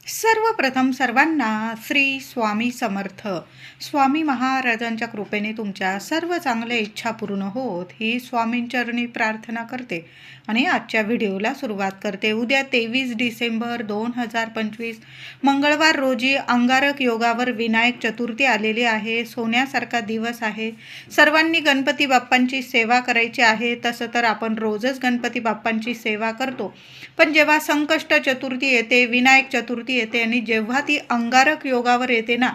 सर्वप्रथम सर्वांना श्री स्वामी समर्थ. स्वामी महाराजांच्या कृपेने तुमच्या सर्व चांगल्या इच्छा पूर्ण होत ही स्वामींचरणी प्रार्थना करते आणि आजच्या व्हिडिओला सुरुवात करते. उद्या 23 डिसेंबर 2025 मंगळवार रोजी अंगारक योगावर विनायक चतुर्थी आलेली आहे. सोन्यासारखा दिवस आहे. सर्वांनी गणपती बाप्पांची सेवा करायची आहे. तसं तर आपण रोजच गणपती बाप्पांची सेवा करतो, पण जेव्हा संकष्ट चतुर्थी येते, विनायक चतुर्थी येते आणि जेव्हा ती अंगारक योगावर येते ना,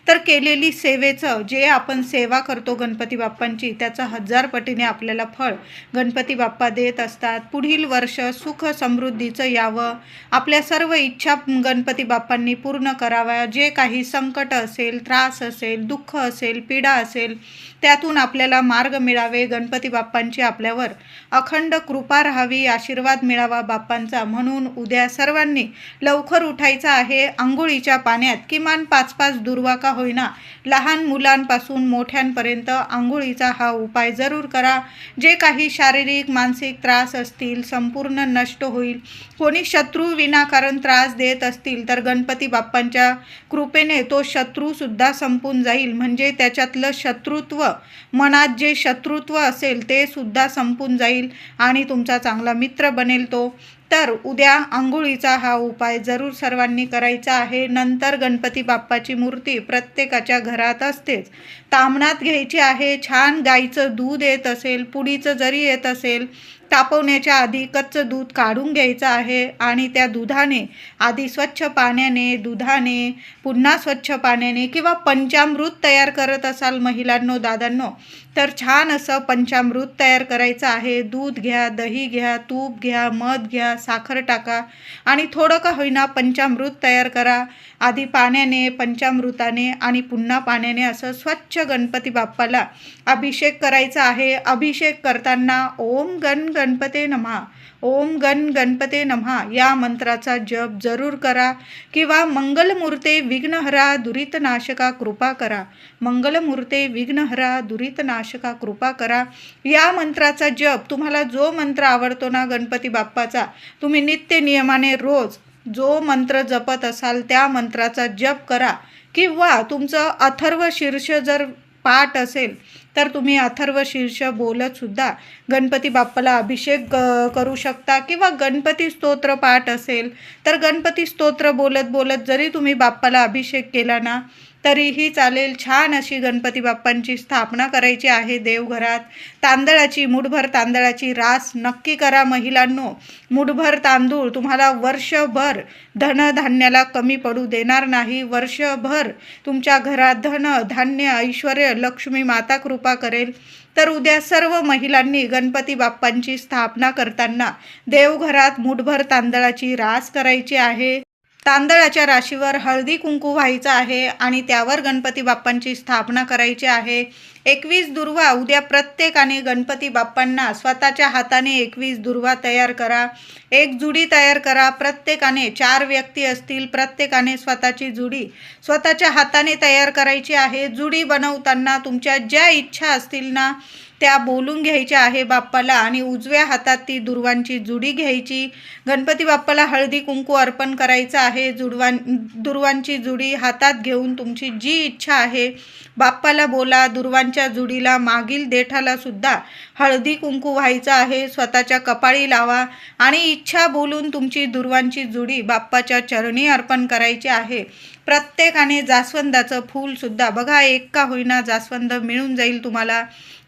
तर केलेली सेवेचं जे आपण सेवा करतो गणपती बाप्पांची, त्याचं 1000 पटीने आपल्याला फळ गणपती बाप्पा देत असतात. पुढील वर्ष सुख समृद्धीचं यावं, आपल्या सर्व इच्छा गणपती बाप्पांनी पूर्ण कराव्या. जे काही संकट असेल, त्रास असेल, दुःख असेल, पीडा असेल, त्यातून आपल्याला मार्ग मिळावे, गणपती बाप्पांची आपल्यावर अखंड कृपा राहावी, आशीर्वाद मिळावा बाप्पांचा. म्हणून उद्या सर्वांनी लवकर उठायचं आहे. अंघोळीच्या पाण्यात किमान 5-5 दुर्वा का होईना, लहान मुलांपासून मोठ्यांपर्यंत अंघोळीचा हा उपाय जरूर करा. जे काही शारीरिक मानसिक त्रास असतील संपूर्ण नष्ट होईल. कोणी शत्रू विनाकारण त्रास देत असतील तर गणपती बाप्पांच्या कृपेने तो शत्रूसुद्धा संपून जाईल. म्हणजे त्याच्यातलं शत्रुत्व, मनात जे शत्रुत्व असेल ते सुद्धा संपून जाईल आणि तुमचा चांगला मित्र बनेल तो. तर उद्या अंघोळीचा हा उपाय जरूर सर्वांनी करायचा आहे. नंतर गणपती बाप्पाची मूर्ती प्रत्येकाच्या घरात असतेच. ताम्हणात घ्यायची आहे. छान गाईचं दूध येत असेल, पुडीचं जरी येत असेल, तापवण्याच्या आधी कच्चं दूध काढून घ्यायचं आहे आणि त्या दुधाने आधी स्वच्छ पाण्याने, दुधाने, पुन्हा स्वच्छ पाण्याने किंवा पंचामृत तयार करत असाल महिलांनो, दादांनो, तर छान असं पंचामृत तयार करायचं आहे. दूध घ्या, दही घ्या, तूप घ्या, मध घ्या, साखर टाका आणि थोडं का होईना पंचामृत तयार करा. आधी पाण्याने, पंचामृताने आणि पुन्हा पाण्याने असं स्वच्छ गणपती बाप्पाला अभिषेक करायचा आहे. अभिषेक करताना ओम गण गणपते नमः, ओम गण गणपते नमः या मंत्राचा जप जरूर करा. किंवा मंगलमूर्ते विघ्नहरा दुरितनाशका कृपा करा, मंगलमूर्ते विघ्नहरा दुरितनाशका कृपा करा या मंत्राचा जप. तुम्हाला जो मंत्र आवडतो ना गणपती बाप्पाचा, तुम्ही नित्य नियमाने रोज जो मंत्र जपत असाल त्या मंत्राचा जप करा. किंवा तुमचं अथर्व शीर्ष जर पाठ असेल तर तुम्ही अथर्व शीर्ष बोलत सुद्धा गणपती बाप्पाला अभिषेक करू शकता. किंवा गणपती स्तोत्र पाठ असेल तर गणपती स्तोत्र बोलत बोलत जरी तुम्ही बाप्पाला अभिषेक केला ना तरीही चालेल. छान अशी गणपती बाप्पांची स्थापना करायची आहे देवघरात. तांदळाची, मुठभर तांदळाची रास नक्की करा महिलांनो. मुठभर तांदूळ तुम्हाला वर्षभर धनधान्याला कमी पडू देणार नाही. वर्षभर तुमच्या घरात धन, धान्य, ऐश्वर, लक्ष्मी माता कृपा करेल. तर उद्या सर्व महिलांनी गणपती बाप्पांची स्थापना करताना देवघरात मुठभर तांदळाची रास करायची आहे. तांदळाच्या राशीवर हळदी कुंकू व्हायचं आहे आणि त्यावर गणपती बाप्पांची स्थापना करायची आहे. 21 दुर्वा उद्या प्रत्येकाने गणपती बाप्पांना स्वतःच्या हाताने 21 दुर्वा तयार करा. एक जुडी तयार करा. प्रत्येकाने 4 व्यक्ती असतील, प्रत्येकाने स्वतःची जुडी स्वतःच्या हाताने तयार करायची आहे. जुडी बनवताना तुमच्या ज्या इच्छा असतील ना त्या बोलून घ्यायच्या आहे बाप्पाला आणि उजव्या हातात ती दुर्वांची जुडी घ्यायची. गणपती बाप्पाला हळदी कुंकू अर्पण करायचं आहे. दुर्वांची जुडी हातात घेऊन तुमची जी इच्छा आहे बाप्पाला बोला. दुर्वांच्या जुडीला, मागील देठाला सुद्धा हळदी कुंकू व्हायचं आहे. स्वतःच्या कपाळी लावा आणि इच्छा बोलून तुमची दुर्वांची जुडी बाप्पाच्या चरणी अर्पण करायची आहे. प्रत्येकाने जास्वंदाचं फूल सुद्धा बघा, एक का होईना जास्वंद मिळून जाईल तुम्हाला.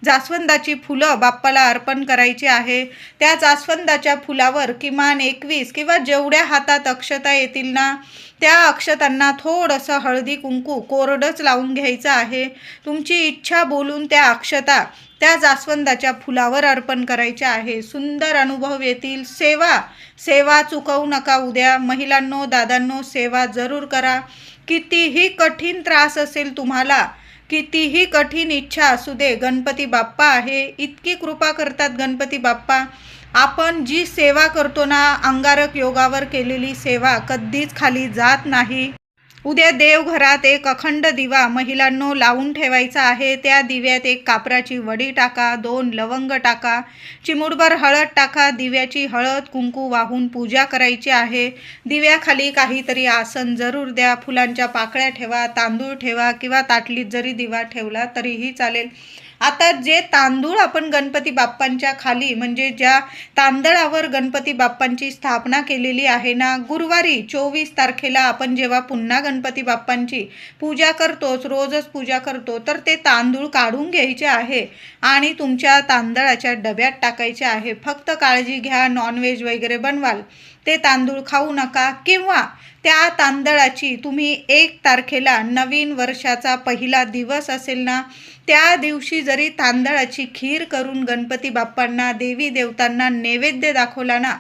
जास्वंदाची फुलं बाप्पाला अर्पण करायची आहे. त्या जास्वंदाच्या फुलावर किमान 21 किंवा जेवढ्या हातात अक्षता येतील ना त्या अक्षतांना थोडंसं हळदी कुंकू कोरडंच लावून घ्यायचं आहे. तुमची इच्छा बोलून त्या अक्षता त्या जास्वंदाच्या फुलावर अर्पण करायच्या आहे. सुंदर अनुभव येतील. सेवा चुकवू नका उद्या महिलांनो, दादांनो, सेवा जरूर करा. कितीही कठीण त्रास असेल तुम्हाला, कितीही कठीण इच्छा असू दे, गणपती बाप्पा आहे. इतकी कृपा करतात गणपती बाप्पा. आपण जी सेवा करतो ना, अंगारक योगावर केलेली सेवा कधीच खाली जात नाही. उद्या देवघरात एक अखंड दिवा महिलांनो लावून ठेवायचा आहे। त्या दिव्यात एक कापराची वडी टाका, 2 लवंग टाका, चिमूटभर हळद टाका। दिव्याची हळद कुंकू वाहून पूजा करायची आहे। दिव्याखाली काहीतरी आसन जरूर द्या। फुलांच्या पाकळ्या ठेवा, तांदूळ ठेवा किंवा ताटलीत जरी दिवा ठेवला तरीही चालेल। आता जे तांदूळ आपण गणपती बाप्पांच्या खाली म्हणजे ज्या तांदळावर गणपती बाप्पांची स्थापना केलेली आहे ना, गुरुवारी 24 तारखेला आपण जेव्हा पुन्हा गणपती बाप्पांची पूजा करतोच, रोजच पूजा करतो, तर ते तांदूळ काढून घ्यायचे आहे आणि तुमच्या तांदळाच्या डब्यात टाकायचे आहे। फक्त काळजी घ्या, नॉनव्हेज वगैरे बनवाल ते तांदूळ खाऊ नका, किंवा त्या तांदळाची तुम्ही 1 तारखेला नवीन वर्षाचा पहिला दिवस असेल ना, त्या दिवशी जरी तांदळाची खीर करून गणपती बाप्पांना, देवी देवतांना नैवेद्य दाखवला ना,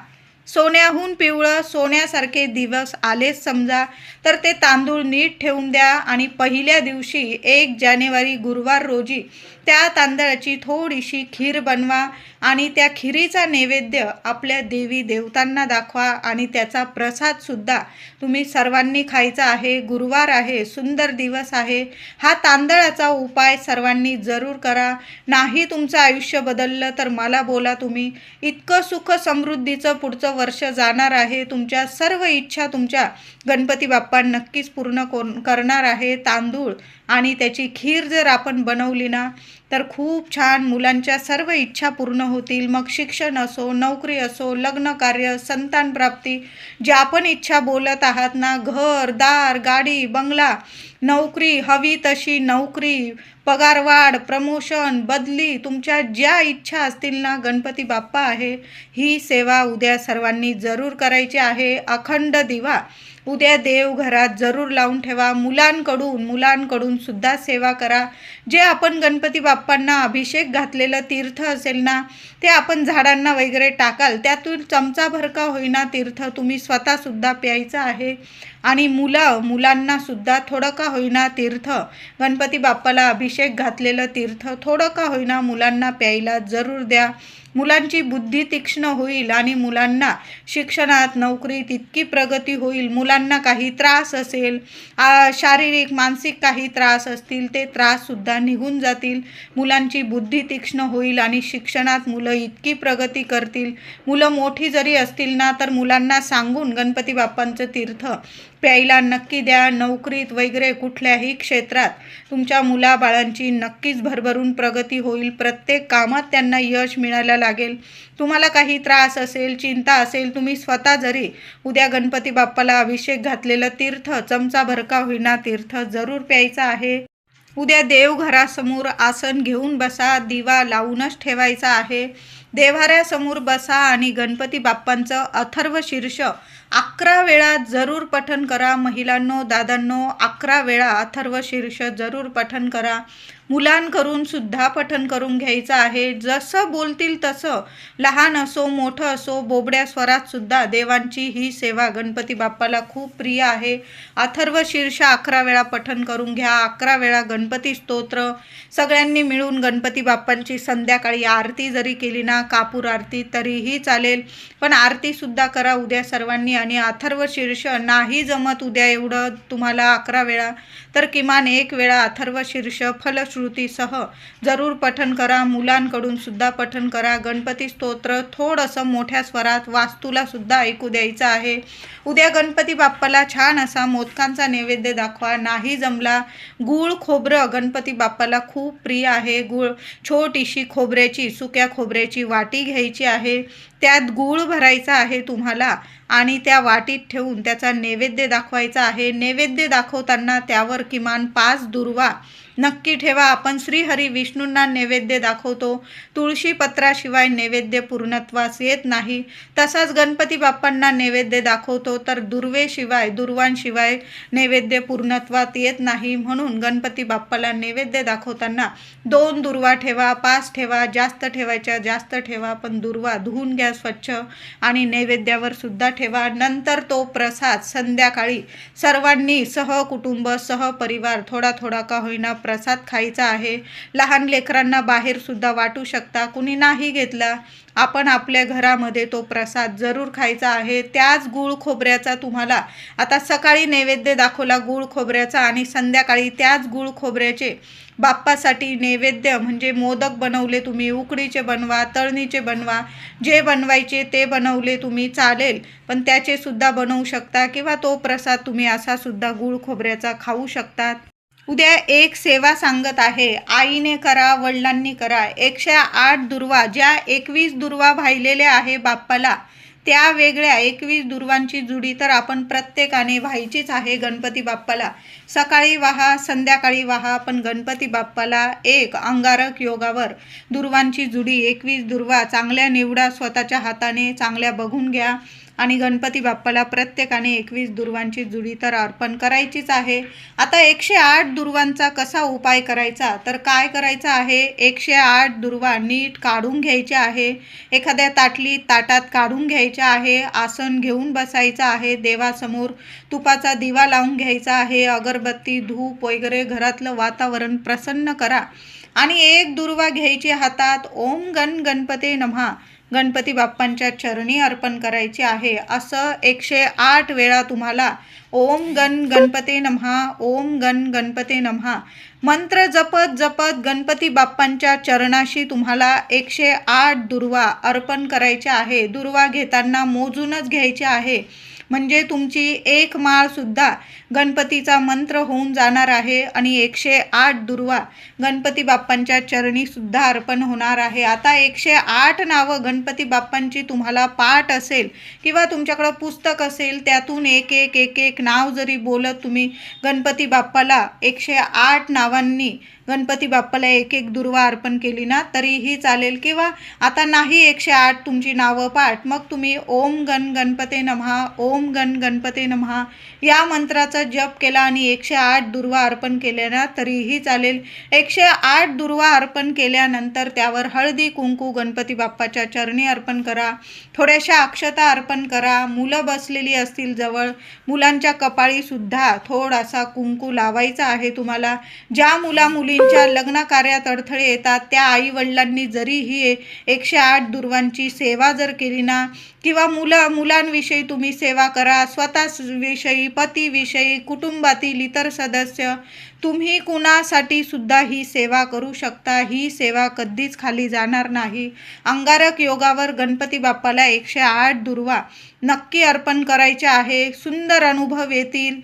सोन्याहून पिवळं सोन्यासारखे दिवस आलेच समजा, तर ते तांदूळ नीट ठेवून द्या आणि पहिल्या दिवशी 1 जानेवारी गुरुवार रोजी त्या तांदळाची थोडीशी खीर बनवा आणि त्या खिरीचा नैवेद्य आपल्या देवी देवतांना दाखवा आणि त्याचा प्रसादसुद्धा तुम्ही सर्वांनी खायचा आहे। गुरुवार आहे, सुंदर दिवस आहे, हा तांदळाचा उपाय सर्वांनी जरूर करा। नाही तुमचं आयुष्य बदललं तर मला बोला तुम्ही। इतकं सुख समृद्धीचं पुढचं वर्ष जाणार आहे। तुमच्या सर्व इच्छा तुमच्या गणपती बाप्पा नक्कीच पूर्ण करणार आहे। तांदूळ आणि त्याची खीर जर आपण बनवली ना, तर खूप छान मुलांच्या सर्व इच्छा पूर्ण होतील। मग शिक्षण असो, नोकरी असो, लग्न कार्य, संतान प्राप्ती, ज्या पण इच्छा बोलत आहात ना, घर दार, गाडी बंगला, नोकरी हवी तशी नोकरी, पगारवाढ, प्रमोशन, बदली, तुमच्या ज्या इच्छा असतील ना, गणपती बाप्पा आहे ही सेवा उद्या सर्वांनी जरूर करायची आहे। अखंड दिवा उद्या देवघरात जरूर लावून ठेवा। मुलांकडून सुद्धा सेवा करा। जे आपण गणपती बाप्पांना अभिषेक घातलेलं तीर्थ असेल ना, ते आपण झाडांना वगैरे टाकाल, त्यातून चमचाभर का होईना तीर्थ तुम्ही स्वतःसुद्धा प्यायचं आहे आणि मुलांना सुद्धा थोडं का होईना तीर्थ, गणपती बाप्पाला अभिषेक घातलेलं तीर्थ थोडं का होईना मुलांना प्यायला जरूर द्या। मुलांची बुद्धी तीक्ष्ण होईल आणि मुलांना शिक्षणात, नोकरीत इतकी प्रगती होईल। मुलांना काही त्रास असेल, शारीरिक मानसिक काही त्रास असतील, ते त्राससुद्धा निघून जातील। मुलांची बुद्धी तीक्ष्ण होईल आणि शिक्षणात मुलं इतकी प्रगती करतील। मुलं मोठी जरी असतील ना, तर मुलांना सांगून गणपती बाप्पांचं तीर्थ प्यायला नक्की द्या। नोकरीत वगैरे कुठल्याही क्षेत्रात तुमच्या मुलाबाळांची नक्कीच भरभरून प्रगती होईल। प्रत्येक कामात त्यांना यश मिळायला लागेल। तुम्हाला काही त्रास असेल, चिंता असेल, तुम्ही स्वतः जरी उद्या गणपती बाप्पाला अभिषेक घातलेलं तीर्थ चमचाभर का होईना तीर्थ जरूर प्यायचं आहे। उद्या देवघरासमोर आसन घेऊन बसा, दिवा लावूनच ठेवायचा आहे। देव्हाऱ्यासमोर बसा आणि गणपती बाप्पांचं अथर्व शीर्ष 11 वेळा जरूर पठण करा। महिलांनो, दादांनो, 11 वेळा अथर्व शीर्ष जरूर पठण करा। मुलांकडून सुद्धा पठण करून घ्यायचं आहे। जसं बोलतील तसं, लहान असो मोठं असो, बोबड्या स्वरात सुद्धा देवांची ही सेवा गणपती बाप्पाला खूप प्रिय आहे। अथर्व शीर्ष 11 वेळा पठण करून घ्या। 11 वेळा गणपती स्तोत्र सगळ्यांनी मिळून गणपती बाप्पांची संध्याकाळी आरती जरी केली ना, कापूर आरती, तरीही चालेल, पण आरतीसुद्धा करा उद्या सर्वांनी। आणि अथर्व शीर्ष नाही जमत उद्या एवढं तुम्हाला 11 वेळा, तर किमान 1 वेळा अथर्व शीर्ष फलश्रुतीसह जरूर पठण करा। मुलांकडून सुद्धा पठण करा। गणपती स्तोत्र थोडंसं मोठ्या स्वरात वास्तूला सुद्धा ऐकू द्यायचं आहे। उद्या गणपती बाप्पाला छान असा मोदकांचा नैवेद्य दाखवा। नाही जमला, गूळ खोबरं गणपती बाप्पाला खूप प्रिय आहे। छोटीशी खोबऱ्याची, सुक्या खोबऱ्याची वाटी घ्यायची आहे, त्यात गूळ भरायचा आहे तुम्हाला आणि त्या वाटीत ठेवून त्याचा नैवेद्य दाखवायचा आहे। नैवेद्य दाखवताना त्यावर किमान 5 दुर्वा नक्की ठेवा। आपण श्रीहरी विष्णूंना नैवेद्य दाखवतो, तुळशी पत्राशिवाय नैवेद्य पूर्णत्वास येत नाही। तसाच गणपती बाप्पांना नैवेद्य दाखवतो, तर दुर्वांशिवाय नैवेद्य पूर्णत्वात येत नाही। म्हणून गणपती बाप्पाला नैवेद्य दाखवताना 2 दुर्वा ठेवा, 5 ठेवा, जास्त ठेवायच्या जास्त ठेवा, पण दुर्वा धुवून घ्या स्वच्छ आणि नैवेद्यावर सुद्धा ठेवा। नंतर तो प्रसाद संध्याकाळी सर्वांनी सहकुटुंब सहपरिवार थोडा थोडा का होईना प्रसाद खायचा आहे। लहान लेकरांना बाहेर सुद्धा वाटू शकता, कुणी नाही घेतला आपण आपल्या घरामध्ये तो प्रसाद जरूर खायचा आहे। त्याच गूळ खोबऱ्याचा तुम्हाला आता सकाळी नैवेद्य दाखवला गूळ खोबऱ्याचा आणि संध्याकाळी त्याच गूळ खोबऱ्याचे बाप्पासाठी नैवेद्य म्हणजे मोदक बनवले तुम्ही, उकडीचे बनवा, तळणीचे बनवा, जे बनवायचे ते बनवले तुम्ही चालेल, पण त्याचे सुद्धा बनवू शकता किंवा तो प्रसाद तुम्ही असा सुद्धा गूळ खोबऱ्याचा खाऊ शकतात। उद्या एक सेवा सांगत आहे, आईने करा, वडिलांनी करा। 108 दुर्वा, ज्या 21 दुर्वा वाहिलेल्या आहे बाप्पाला, त्या वेगळ्या 21 दुर्वांची जुडी तर आपण प्रत्येकाने व्हायचीच आहे गणपती बाप्पाला। सकाळी वाहा, संध्याकाळी वाहा, पण गणपती बाप्पाला एक अंगारक योगावर दुर्वांची जुडी 21 दुर्वा चांगल्या निवडा, स्वतःच्या हाताने चांगल्या बघून घ्या आणि गणपती बाप्पाला प्रत्येकाने 21 दुर्वांची जुडी तर अर्पण करायचीच आहे। आता 108 दुर्वांचा कसा उपाय करायचा, तर काय करायचं आहे, 108 दुर्वा नीट काढून घ्यायच्या आहे, एखाद्या ताटात काढून घ्यायच्या आहे, आसन घेऊन बसायचं आहे, देवासमोर तुपाचा दिवा लावून घ्यायचा आहे, अगरबत्ती धूप वगैरे घरातलं वातावरण प्रसन्न करा आणि एक दुर्वा घ्यायची हातात, ओम गणपते नमः गणपती बाप्पांच्या चरणी अर्पण करायचे आहे। असं 108 वेळा तुम्हाला ओम गणपते नमः, ओम गणपते नमः मंत्र जपत जपत गणपती बाप्पांच्या चरणाशी तुम्हाला 108 दुर्वा अर्पण करायचे आहे। दुर्वा घेताना मोजूनच घ्यायचे आहे, म्हणजे तुमची एक माळ सुद्धा गणपतीचा मंत्र होऊन जाणार आहे आणि 108 दुर्वा गणपती बाप्पांच्या चरणी सुद्धा अर्पण होणार आहे। आता 108 नावं गणपती बाप्पांची तुम्हाला पाठ असेल किंवा तुमच्याकडं पुस्तक असेल, त्यातून एक एक नाव जरी बोलत तुम्ही गणपती बाप्पाला 108 नावांनी गणपती बाप्पाला एक दुर्वा अर्पण केली ना तरीही चालेल, किंवा आता नाही 108 तुमची नावं पाठ, मग तुम्ही ओम गणपते नमः, ओम गणपते नमः या मंत्राचा जप केला आणि 108 दुर्वा अर्पण केल्या ना तरीही चालेल। 108 दुर्वा अर्पण केल्यानंतर त्यावर हळदी कुंकू गणपती बाप्पाच्या चरणी अर्पण करा, थोड्याशा अक्षता अर्पण करा, मुलं बसलेली असतील जवळ, मुलांच्या कपाळी सुद्धा थोडासा कुंकू लावायचा आहे तुम्हाला। ज्या मुलींच्या लग्न कार्यात अडथळे येतात त्या आई वडिलांनी जरी ही 108 दुर्वांची सेवा जर केली ना, किंवा मुलांविषयी तुम्ही सेवा करा, स्वतःविषयी, पतीविषयी, कुटुंबातील इतर सदस्य, तुम्ही कुणासाठी सुद्धा ही सेवा करू शकता। ही सेवा कधीच खाली जाणार नाही। अंगारक योगावर गणपती बाप्पाला 108 दुर्वा नक्की अर्पण करायचे आहे, सुंदर अनुभव येतील।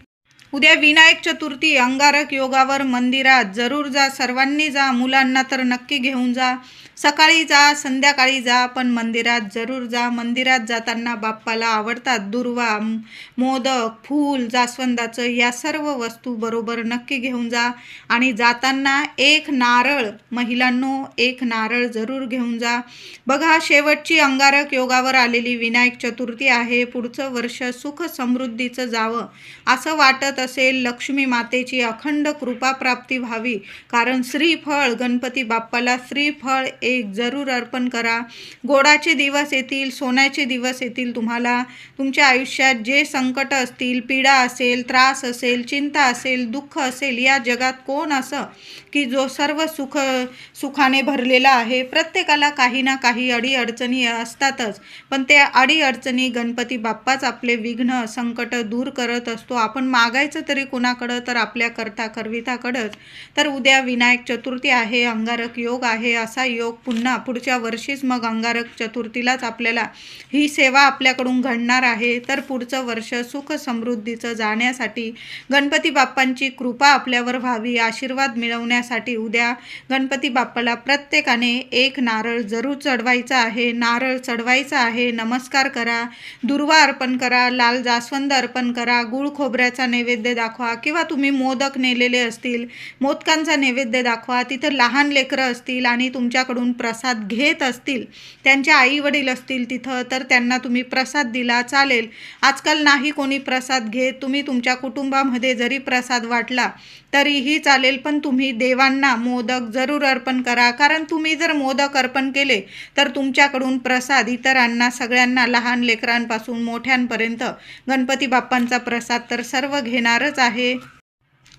उद्या विनायक चतुर्थी, अंगारक योगावर मंदिरात जरूर जा, सर्वांनी जा, मुलांना तर नक्की घेऊन जा, सकाळी जा, संध्याकाळी जा, पण मंदिरात जरूर जा। मंदिरात जाताना बाप्पाला आवडतात दुर्वा, मोदक, फूल, जास्वंदाचं या सर्व वस्तू बरोबर नक्की घेऊन जा आणि जाताना एक नारळ, महिलांनो एक नारळ जरूर घेऊन जा। बघा, शेवटची अंगारक योगावर आलेली विनायक चतुर्थी आहे, पुढचं वर्ष सुख समृद्धीचं जावं असं वाटत असेल, लक्ष्मी मातेची अखंड कृपा प्राप्ती व्हावी, कारण श्रीफळ गणपती बाप्पाला श्रीफळ एक जरूर अर्पण करा। गोडाचे दिवस येतील, सोन्याचे दिवस येतील, तुम्हाला तुमच्या आयुष्यात जे संकट असतील, पीडा असेल, त्रास असेल, चिंता असेल, दुःख असेल, या जगात कोण असं की जो सर्व सुखाने भरलेला आहे। प्रत्येकाला काही ना काही अडीअडचणी असतातच, पण त्या अडीअडचणी गणपती बाप्पाच आपले विघ्न संकट दूर करत असतो। आपण मागायचं तरी कोणाकडं, तर आपल्या करविताकडंच। तर उद्या विनायक चतुर्थी आहे, अंगारक योग आहे, असा योग पुन्हा पुढच्या वर्षीच मग अंगारक चतुर्थीलाच आपल्याला ही सेवा आपल्याकडून घडणार आहे। तर पुढचं वर्ष सुख समृद्धीचं जाण्यासाठी, गणपती बाप्पांची कृपा आपल्यावर व्हावी, आशीर्वाद मिळवण्यासाठी उद्या गणपती बाप्पाला प्रत्येकाने एक नारळ जरूर चढवायचा आहे, नारळ चढवायचा आहे, नमस्कार करा, दुर्वा अर्पण करा, लाल जास्वंद अर्पण करा, गुळ खोबऱ्याचा नैवेद्य दाखवा, किंवा तुम्ही मोदक नेलेले असतील मोदकांचा नैवेद्य दाखवा, तिथं लहान लेकरं असतील आणि तुमच्याकडून प्रसाद घेत असतील, त्यांच्या आई वडील असतील तिथं, तर त्यांना तुम्ही प्रसाद दिला चालेल। आजकाल नाही कोणी प्रसाद घेत, तुम्ही तुमच्या कुटुंबामध्ये जरी प्रसाद वाटला तरीही चालेल, पण तुम्ही देवांना मोदक जरूर अर्पण करा, कारण तुम्ही जर मोदक अर्पण केले तर तुमच्याकडून प्रसाद इतरांना, सगळ्यांना, लहान लेकरांपासून मोठ्यांपर्यंत गणपती बाप्पांचा प्रसाद तर सर्व घेणारच आहे।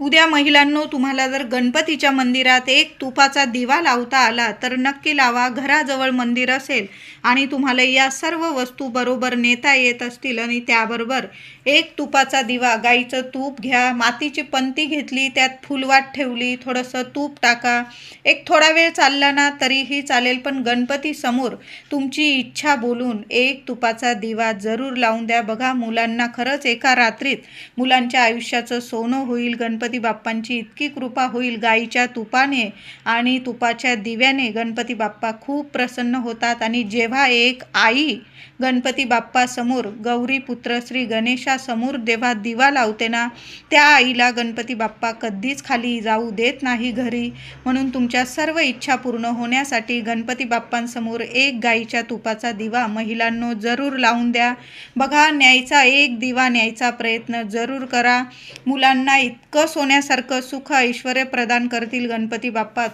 उद्या महिलांनो, तुम्हाला जर गणपतीच्या मंदिरात एक तुपाचा दिवा लावता आला तर नक्की लावा. घराजवळ मंदिर असेल आणि तुम्हाला या सर्व वस्तू बरोबर नेता येत असतील आणि त्याबरोबर एक तुपाचा दिवा, गाईचं तूप घ्या, मातीची पंती घेतली, त्यात फुलवात ठेवली, थोडंसं तूप टाका, एक थोडा वेळ चालला ना तरीही चालेल, पण गणपती समोर तुमची इच्छा बोलून एक तुपाचा दिवा जरूर लावून द्या. बघा, मुलांना खरंच एका रात्रीत मुलांच्या आयुष्याचं सोनं होईल. गणपती बाप्पांची इतकी कृपा होईल. गाईच्या तुपाने आणि तुपाच्या दिव्याने गणपती बाप्पा खूप प्रसन्न होतात. आणि जेव्हा एक आई गणपती बाप्पासमोर, गौरी पुत्र श्री गणेशासमोर जेव्हा दिवा लावते ना, त्या आईला गणपती बाप्पा कधीच खाली जाऊ देत नाही घरी. म्हणून तुमच्या सर्व इच्छा पूर्ण होण्यासाठी गणपती बाप्पांसमोर एक गाईच्या तुपाचा दिवा महिलांनो जरूर लावून द्या. बघा, एक दिवा न्यायचा प्रयत्न जरूर करा. मुलांना इतकं सोन्यासारखं सुख ऐश्वर्य प्रदान करतील गणपती बाप्पा.